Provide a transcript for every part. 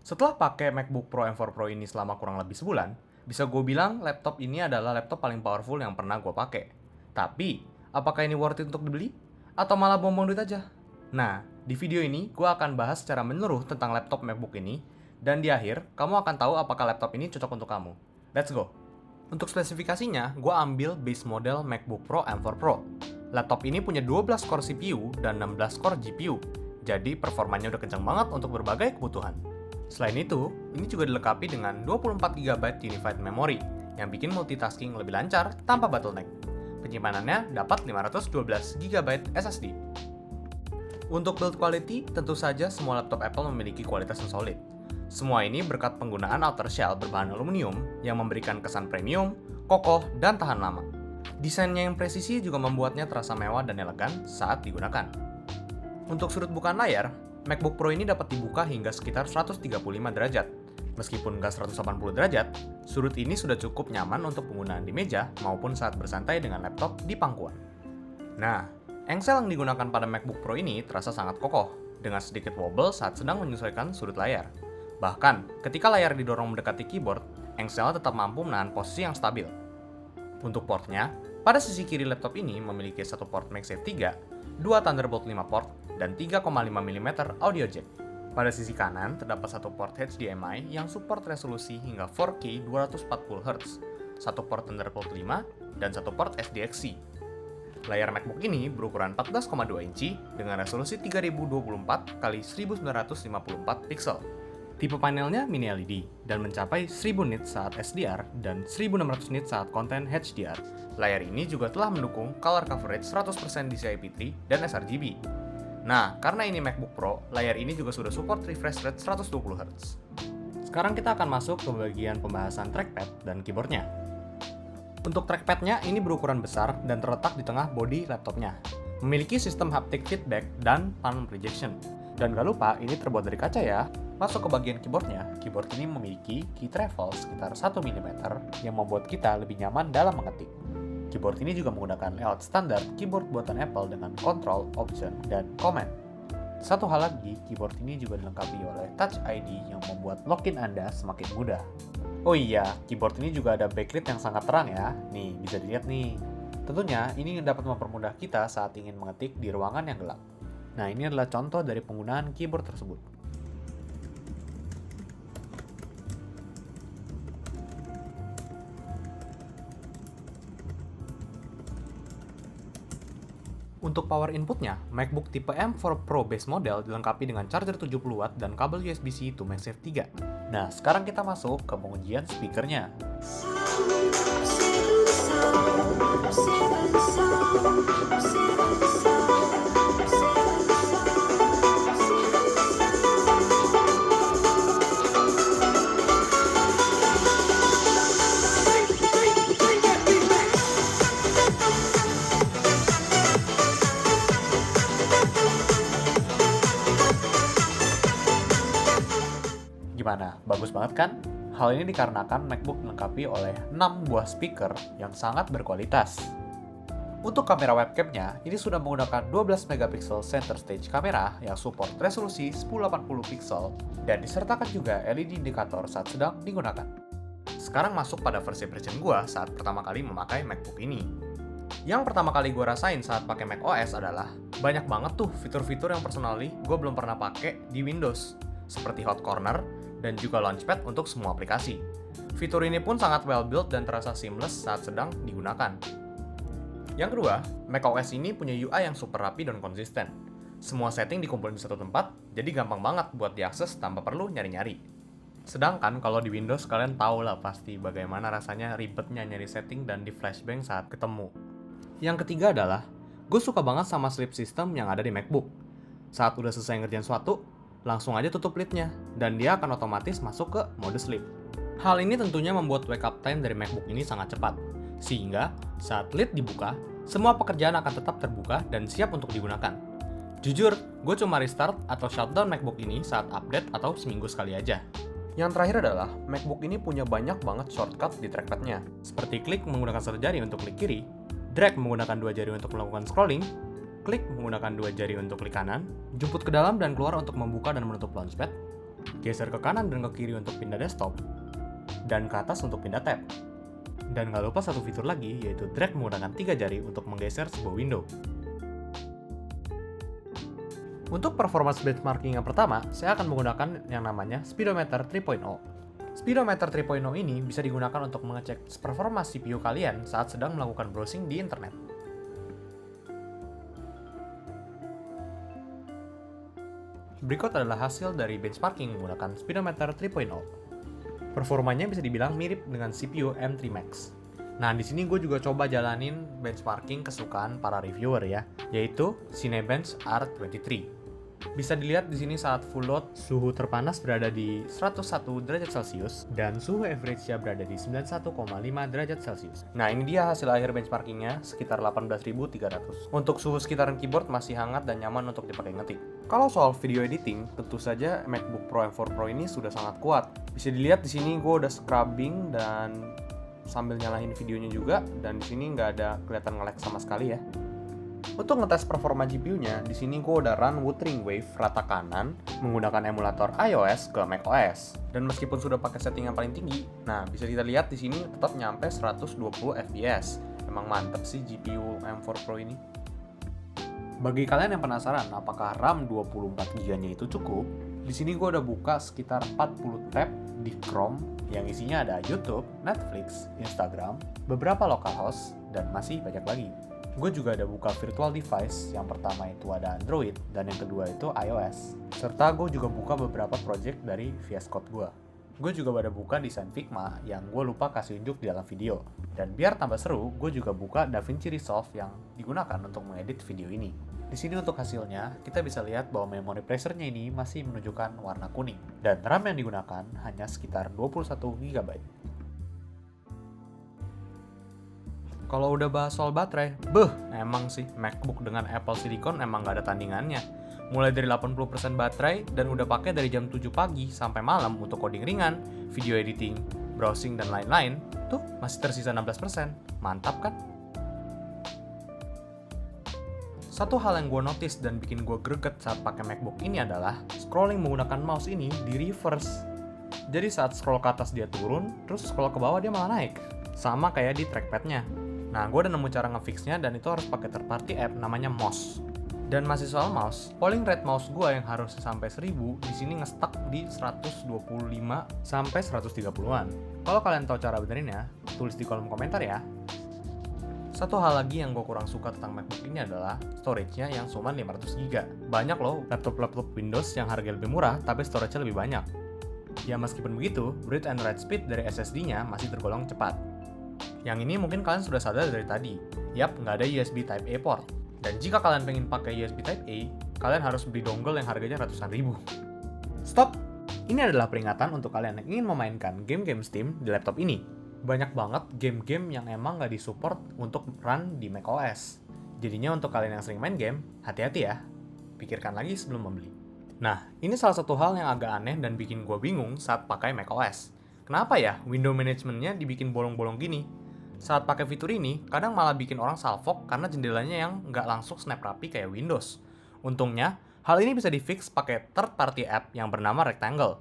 Setelah pakai MacBook Pro M4 Pro ini selama kurang lebih sebulan, bisa gue bilang laptop ini adalah laptop paling powerful yang pernah gue pakai. Tapi, apakah ini worth it untuk dibeli? Atau malah buang-buang duit aja? Nah, di video ini gue akan bahas secara menyeluruh tentang laptop MacBook ini, dan di akhir, kamu akan tahu apakah laptop ini cocok untuk kamu. Let's go! Untuk spesifikasinya, gue ambil base model MacBook Pro M4 Pro. Laptop ini punya 12 core CPU dan 16 core GPU, jadi performanya udah kencang banget untuk berbagai kebutuhan. Selain itu, ini juga dilengkapi dengan 24 GB Unified Memory yang bikin multitasking lebih lancar tanpa bottleneck. Penyimpanannya dapat 512 GB SSD. Untuk build quality, tentu saja semua laptop Apple memiliki kualitas yang solid. Semua ini berkat penggunaan outer shell berbahan aluminium yang memberikan kesan premium, kokoh, dan tahan lama. Desainnya yang presisi juga membuatnya terasa mewah dan elegan saat digunakan. Untuk sudut bukaan layar, MacBook Pro ini dapat dibuka hingga sekitar 135 derajat. Meskipun nggak 180 derajat, sudut ini sudah cukup nyaman untuk penggunaan di meja maupun saat bersantai dengan laptop di pangkuan. Nah, engsel yang digunakan pada MacBook Pro ini terasa sangat kokoh, dengan sedikit wobble saat sedang menyesuaikan sudut layar. Bahkan, ketika layar didorong mendekati keyboard, engsel tetap mampu menahan posisi yang stabil. Untuk portnya, pada sisi kiri laptop ini memiliki satu port MagSafe 3, 2 Thunderbolt 5 port, dan 3,5 mm audio jack. Pada sisi kanan terdapat satu port HDMI yang support resolusi hingga 4K 240Hz, satu port Thunderbolt 5, dan satu port SDXC. Layar MacBook ini berukuran 14,2 inci dengan resolusi 3024 x 1954 pixel. Tipe panelnya mini LED dan mencapai 1000 nits saat SDR dan 1600 nits saat konten HDR. Layar ini juga telah mendukung color coverage 100% DCI-P3 dan sRGB. Nah, karena ini MacBook Pro, layar ini juga sudah support refresh rate 120Hz. Sekarang kita akan masuk ke bagian pembahasan trackpad dan keyboardnya. Untuk trackpadnya, ini berukuran besar dan terletak di tengah bodi laptopnya. Memiliki sistem haptic feedback dan palm projection. Dan gak lupa, ini terbuat dari kaca ya. Masuk ke bagian keyboardnya, keyboard ini memiliki key travel sekitar 1 mm yang membuat kita lebih nyaman dalam mengetik. Keyboard ini juga menggunakan layout standar keyboard buatan Apple dengan Control, Option, dan Command. Satu hal lagi, keyboard ini juga dilengkapi oleh Touch ID yang membuat login Anda semakin mudah. Oh iya, keyboard ini juga ada backlit yang sangat terang ya. Nih, bisa dilihat nih. Tentunya, ini dapat mempermudah kita saat ingin mengetik di ruangan yang gelap. Nah, ini adalah contoh dari penggunaan keyboard tersebut. Untuk power inputnya, MacBook tipe M4 Pro base model dilengkapi dengan charger 70W dan kabel USB-C to MagSafe 3. Nah, sekarang kita masuk ke pengujian speakernya. Gimana? Bagus banget kan? Hal ini dikarenakan MacBook dilengkapi oleh 6 buah speaker yang sangat berkualitas. Untuk kamera webcamnya, ini sudah menggunakan 12 megapiksel center stage kamera yang support resolusi 1080 pixel dan disertakan juga LED indikator saat sedang digunakan. Sekarang masuk pada first impression gua saat pertama kali memakai MacBook ini. Yang pertama kali gue rasain saat pakai macOS adalah banyak banget tuh fitur-fitur yang personally gue belum pernah pakai di Windows, seperti Hot Corner dan juga Launchpad untuk semua aplikasi. Fitur ini pun sangat well built dan terasa seamless saat sedang digunakan. Yang kedua, macOS ini punya UI yang super rapi dan konsisten. Semua setting dikumpulin di satu tempat, jadi gampang banget buat diakses tanpa perlu nyari-nyari. Sedangkan kalau di Windows kalian tahu lah pasti bagaimana rasanya ribetnya nyari setting dan di flashbang saat ketemu. Yang ketiga adalah, gue suka banget sama sleep system yang ada di MacBook. Saat udah selesai ngerjain suatu, langsung aja tutup lidnya, dan dia akan otomatis masuk ke mode sleep. Hal ini tentunya membuat wake up time dari MacBook ini sangat cepat, sehingga saat lid dibuka, semua pekerjaan akan tetap terbuka dan siap untuk digunakan. Jujur, gue cuma restart atau shutdown MacBook ini saat update atau seminggu sekali aja. Yang terakhir adalah, MacBook ini punya banyak banget shortcut di trackpadnya, seperti klik menggunakan satu jari untuk klik kiri, drag menggunakan dua jari untuk melakukan scrolling, klik menggunakan dua jari untuk klik kanan, jemput ke dalam dan keluar untuk membuka dan menutup launchpad, geser ke kanan dan ke kiri untuk pindah desktop, dan ke atas untuk pindah tab. Dan nggak lupa satu fitur lagi, yaitu drag menggunakan 3 jari untuk menggeser sebuah window. Untuk performance benchmarking yang pertama, saya akan menggunakan yang namanya Speedometer 3.0. Speedometer 3.0 ini bisa digunakan untuk mengecek performa CPU kalian saat sedang melakukan browsing di internet. Berikut adalah hasil dari benchmarking menggunakan Speedometer 3.0. Performanya bisa dibilang mirip dengan CPU M3 Max. Nah, di sini gue juga coba jalanin benchmarking kesukaan para reviewer ya, yaitu Cinebench R23. Bisa dilihat di sini saat full load, suhu terpanas berada di 101 derajat Celcius dan suhu average-nya berada di 91,5 derajat Celcius. Nah, ini dia hasil akhir benchmarkingnya, sekitar 18.300. Untuk suhu sekitaran keyboard masih hangat dan nyaman untuk dipakai ngetik. Kalau soal video editing, tentu saja MacBook Pro M4 Pro ini sudah sangat kuat. Bisa dilihat di sini gue udah scrubbing dan sambil nyalain videonya juga, dan di sini nggak ada kelihatan nge-lag sama sekali ya. Untuk ngetes performa GPU-nya, di sini gue udah run Wuthering Wave rata kanan menggunakan emulator iOS ke macOS. Dan meskipun sudah pakai setting yang paling tinggi, nah bisa kita lihat di sini tetap nyampe 120 fps. Emang mantep sih GPU M4 Pro ini. Bagi kalian yang penasaran apakah RAM 24GB-nya itu cukup, di sini gue udah buka sekitar 40 tab di Chrome yang isinya ada YouTube, Netflix, Instagram, beberapa localhost, dan masih banyak lagi. Gue juga ada buka virtual device, yang pertama itu ada Android, dan yang kedua itu iOS. Serta gue juga buka beberapa project dari VS Code gue. Gue juga ada buka desain Figma yang gue lupa kasih unjuk di dalam video. Dan biar tambah seru, gue juga buka DaVinci Resolve yang digunakan untuk mengedit video ini. Di sini untuk hasilnya, kita bisa lihat bahwa memory pressure-nya ini masih menunjukkan warna kuning. Dan RAM yang digunakan hanya sekitar 21 GB. Kalau udah bahas soal baterai, emang sih MacBook dengan Apple Silicon emang gak ada tandingannya. Mulai dari 80% baterai dan udah pakai dari jam 7 pagi sampai malam untuk coding ringan, video editing, browsing, dan lain-lain, tuh masih tersisa 16%. Mantap kan? Satu hal yang gue notice dan bikin gue greget saat pakai MacBook ini adalah scrolling menggunakan mouse ini di reverse. Jadi saat scroll ke atas dia turun, terus scroll ke bawah dia malah naik. Sama kayak di trackpad-nya. Nah, gue udah nemu cara ngefixnya dan itu harus pakai third party app namanya Mouse. Dan masih soal mouse, polling rate mouse gue yang harusnya sampai 1000 di sini nge-stuck di 125 sampai 130-an. Kalau kalian tahu cara benerinnya, tulis di kolom komentar ya. Satu hal lagi yang gue kurang suka tentang MacBook ini adalah storage-nya yang cuma 500GB. Banyak loh laptop-laptop Windows yang harga lebih murah tapi storage-nya lebih banyak. Ya meskipun begitu, read and write speed dari SSD-nya masih tergolong cepat. Yang ini mungkin kalian sudah sadar dari tadi. Yap, nggak ada USB Type-A port. Dan jika kalian pengen pakai USB Type-A, kalian harus beli dongle yang harganya ratusan ribu. Stop! Ini adalah peringatan untuk kalian yang ingin memainkan game-game Steam di laptop ini. Banyak banget game-game yang emang nggak disupport untuk run di macOS. Jadinya untuk kalian yang sering main game, hati-hati ya. Pikirkan lagi sebelum membeli. Nah, ini salah satu hal yang agak aneh dan bikin gue bingung saat pakai macOS. Kenapa ya window management-nya dibikin bolong-bolong gini? Saat pakai fitur ini, kadang malah bikin orang salfok karena jendelanya yang nggak langsung snap rapi kayak Windows. Untungnya, hal ini bisa di-fix pakai third-party app yang bernama Rectangle.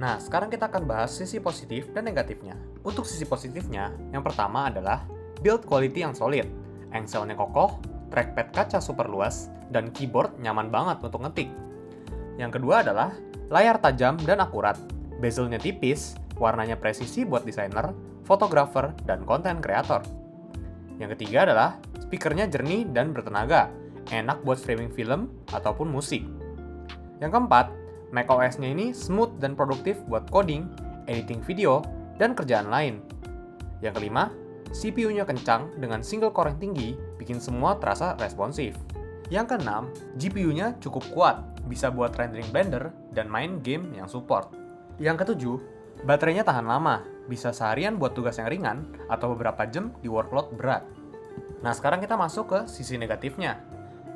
Nah, sekarang kita akan bahas sisi positif dan negatifnya. Untuk sisi positifnya, yang pertama adalah build quality yang solid, engselnya kokoh, trackpad kaca super luas, dan keyboard nyaman banget untuk ngetik. Yang kedua adalah layar tajam dan akurat, bezelnya tipis, warnanya presisi buat desainer, fotografer, dan konten kreator. Yang ketiga adalah speakernya jernih dan bertenaga, enak buat streaming film ataupun musik. Yang keempat, macOS-nya ini smooth dan produktif buat coding, editing video, dan kerjaan lain. Yang kelima, CPU-nya kencang dengan single core yang tinggi, bikin semua terasa responsif. Yang keenam, GPU-nya cukup kuat, bisa buat rendering Blender dan main game yang support. Yang ketujuh, baterainya tahan lama, bisa seharian buat tugas yang ringan atau beberapa jam di workload berat. Nah, sekarang kita masuk ke sisi negatifnya.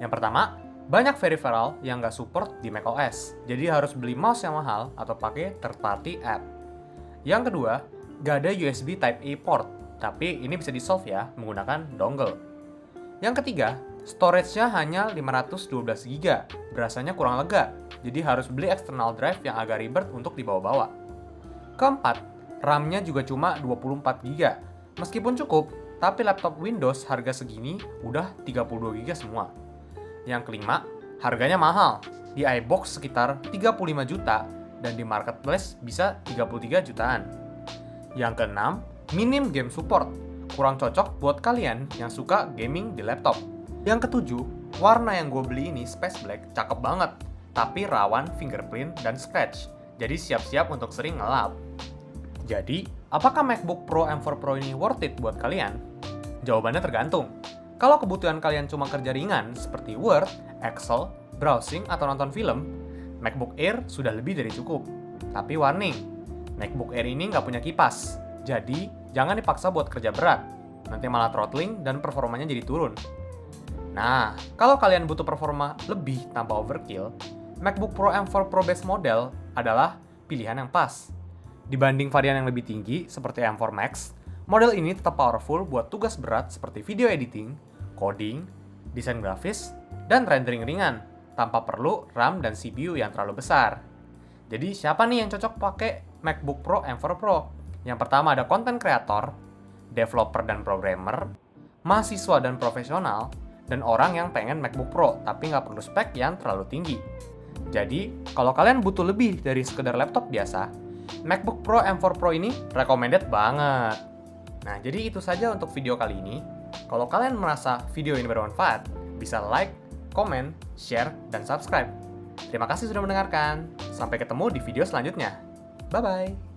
Yang pertama, banyak peripheral yang nggak support di macOS, jadi harus beli mouse yang mahal atau pakai third-party app. Yang kedua, nggak ada USB Type-A port, tapi ini bisa di-solve ya menggunakan dongle. Yang ketiga, Storage-nya hanya 512 GB, berasanya kurang lega, jadi harus beli external drive yang agak ribet untuk dibawa-bawa. Keempat, RAM-nya juga cuma 24 GB. Meskipun cukup, tapi laptop Windows harga segini udah 32 GB semua. Yang kelima, harganya mahal. Di iBox sekitar 35 juta dan di marketplace bisa 33 jutaan. Yang keenam, minim game support. Kurang cocok buat kalian yang suka gaming di laptop. Yang ketujuh, warna yang gue beli ini Space Black cakep banget, tapi rawan fingerprint dan scratch, jadi siap-siap untuk sering ngelap. Jadi, apakah MacBook Pro M4 Pro ini worth it buat kalian? Jawabannya tergantung. Kalau kebutuhan kalian cuma kerja ringan seperti Word, Excel, browsing, atau nonton film, MacBook Air sudah lebih dari cukup. Tapi warning, MacBook Air ini nggak punya kipas, jadi jangan dipaksa buat kerja berat, nanti malah throttling dan performanya jadi turun. Nah, kalau kalian butuh performa lebih tanpa overkill, MacBook Pro M4 Pro base model adalah pilihan yang pas. Dibanding varian yang lebih tinggi seperti M4 Max, model ini tetap powerful buat tugas berat seperti video editing, coding, desain grafis, dan rendering ringan, tanpa perlu RAM dan CPU yang terlalu besar. Jadi siapa nih yang cocok pakai MacBook Pro M4 Pro? Yang pertama ada content creator, developer dan programmer, mahasiswa dan profesional, dan orang yang pengen MacBook Pro tapi nggak perlu spek yang terlalu tinggi. Jadi, kalau kalian butuh lebih dari sekedar laptop biasa, MacBook Pro M4 Pro ini recommended banget. Nah, jadi itu saja untuk video kali ini. Kalau kalian merasa video ini bermanfaat, bisa like, komen, share, dan subscribe. Terima kasih sudah mendengarkan. Sampai ketemu di video selanjutnya. Bye-bye.